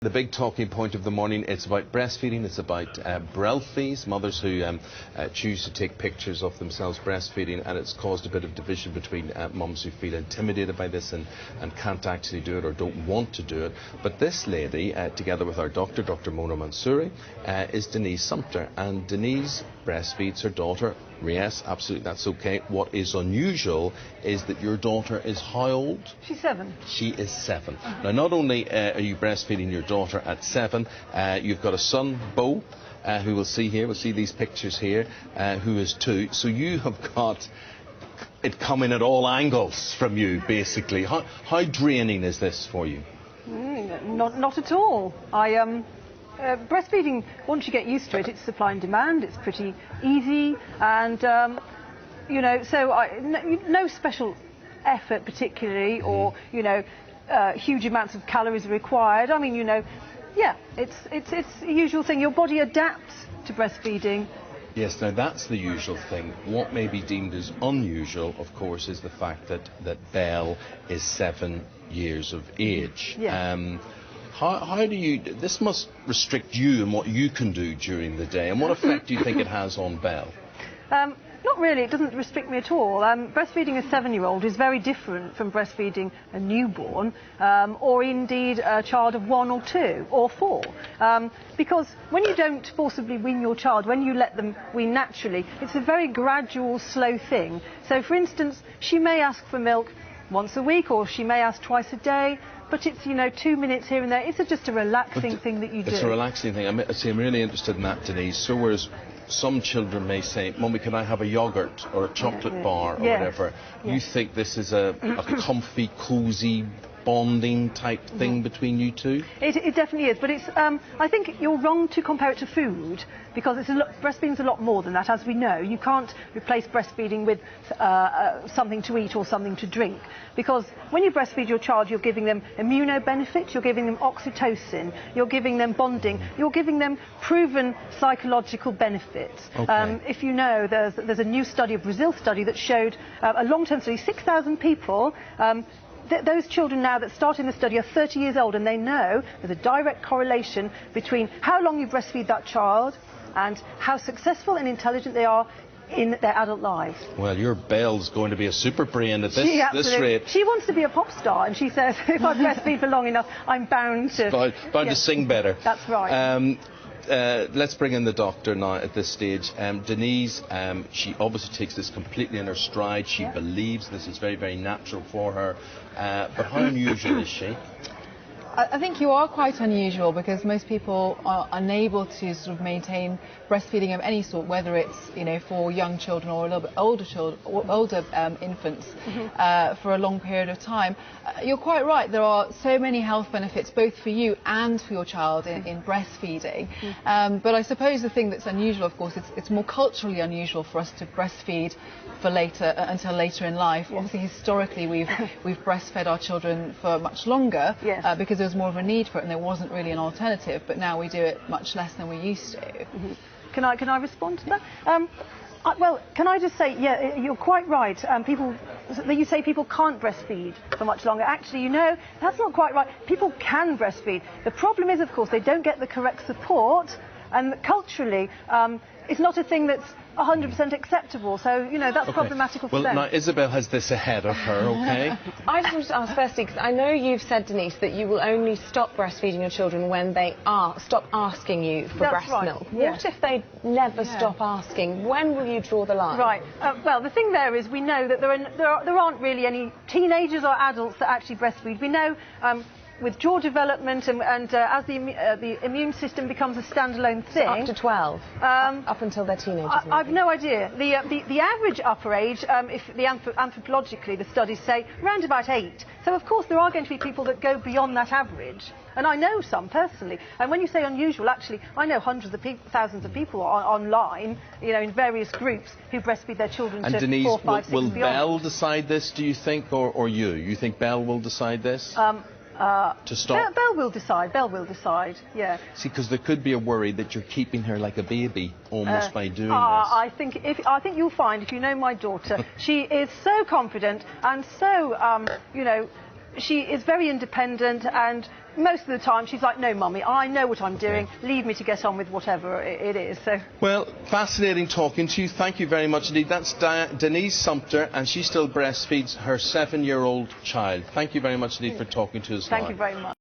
The big talking point of the morning, it's about breastfeeding, it's about breastfeeds, mothers who choose to take pictures of themselves breastfeeding, and it's caused a bit of division between mums who feel intimidated by this and can't actually do it or don't want to do it. But this lady, together with our doctor, Dr. Mona Mansouri, is Denise Sumter, and Denise breastfeeds her daughter. Yes, absolutely, that's okay. What is unusual is that your daughter is how old? She's 7. She is 7. Now, not only are you breastfeeding your daughter at 7, you've got a son, Beau, who we'll see here, we'll see these pictures here, who is 2. So you have got it coming at all angles from you, basically. How draining is this for you? Not at all. Breastfeeding, once you get used to it, it's supply and demand, it's pretty easy, and you know, so no special effort particularly, or you know, huge amounts of calories are required. I mean, you know, yeah, it's the usual thing. Your body adapts to breastfeeding. Yes, now that's the usual thing. What may be deemed as unusual, of course, is the fact that Belle is 7 years of age. Yeah. How do you... This must restrict you and what you can do during the day. And what effect do you think it has on Belle? Not really. It doesn't restrict me at all. Breastfeeding a 7-year-old is very different from breastfeeding a newborn, or indeed a child of 1 or 2 or 4. Because when you don't forcibly wean your child, when you let them wean naturally, it's a very gradual, slow thing. So, for instance, she may ask for milk once a week, or she may ask twice a day. But it's, you know, 2 minutes here and there. It's just a relaxing thing that you do. It's a relaxing thing. I'm really interested in that, Denise. So whereas some children may say, Mummy, can I have a yoghurt or a chocolate bar or whatever? Yes. You think this is a comfy, cosy, bonding type thing between you two? It definitely is, but it's, I think you're wrong to compare it to food, because breastfeeding's a lot more than that, as we know. You can't replace breastfeeding with something to eat or something to drink, because when you breastfeed your child, you're giving them immunobenefits, you're giving them oxytocin, you're giving them bonding, you're giving them proven psychological benefits. Okay. If you know, there's a new study, a Brazil study, that showed a long-term study, 6,000 people. Those children now that start in the study are 30 years old, and they know there's a direct correlation between how long you breastfeed that child and how successful and intelligent they are in their adult lives. Well, your Belle's going to be a super brain at this rate. She wants to be a pop star, and she says, if I breastfeed for long enough, I'm bound to... Bound to sing better. That's right. Let's bring in the doctor now at this stage. Denise, she obviously takes this completely in her stride. She believes this is very, very natural for her. But how unusual is she? I think you are quite unusual, because most people are unable to sort of maintain breastfeeding of any sort, whether it's, you know, for young children or a little bit older children, or older infants, for a long period of time. You're quite right. There are so many health benefits, both for you and for your child, in breastfeeding. But I suppose the thing that's unusual, of course, it's more culturally unusual for us to breastfeed for until later in life. Obviously, historically, we've breastfed our children for much longer, because there was more of a need for it and there wasn't really an alternative. But now we do it much less than we used to. Can I respond to that? Well, can I just say, yeah, you're quite right. You say people can't breastfeed for much longer. Actually, you know, that's not quite right. People can breastfeed. The problem is, of course, they don't get the correct support, and culturally, it's not a thing that's 100% acceptable, so, you know, that's problematical for them. Well, now, Isabel has this ahead of her, okay? I just wanted to ask firstly, because I know you've said, Denise, that you will only stop breastfeeding your children when they stop asking you for breast milk. What if they never stop asking? When will you draw the line? Right. Well, the thing there is, we know that there aren't really any teenagers or adults that actually breastfeed. We know with jaw development and as the immune system becomes a standalone thing. So up to 12, up until they're teenagers. I've no idea. The average upper age, if anthropologically the studies say, around about 8. So of course there are going to be people that go beyond that average, and I know some personally. And when you say unusual, actually, I know hundreds of people, thousands of people online, you know, in various groups who breastfeed their children to Denise, 4, 5, 6 will and beyond. Belle decide this, do you think, or you? You think Belle will decide this? To stop? Belle will decide. Belle will decide. Yeah. See, because there could be a worry that you're keeping her like a baby almost by doing this. I think you'll find, if you know my daughter, she is so confident and so, you know, she is very independent, and most of the time she's like, no, Mummy, I know what I'm doing. Leave me to get on with whatever it is. So. Well, fascinating talking to you. Thank you very much indeed. That's Denise Sumpter, and she still breastfeeds her 7-year-old child. Thank you very much indeed for talking to us. Thank you very much.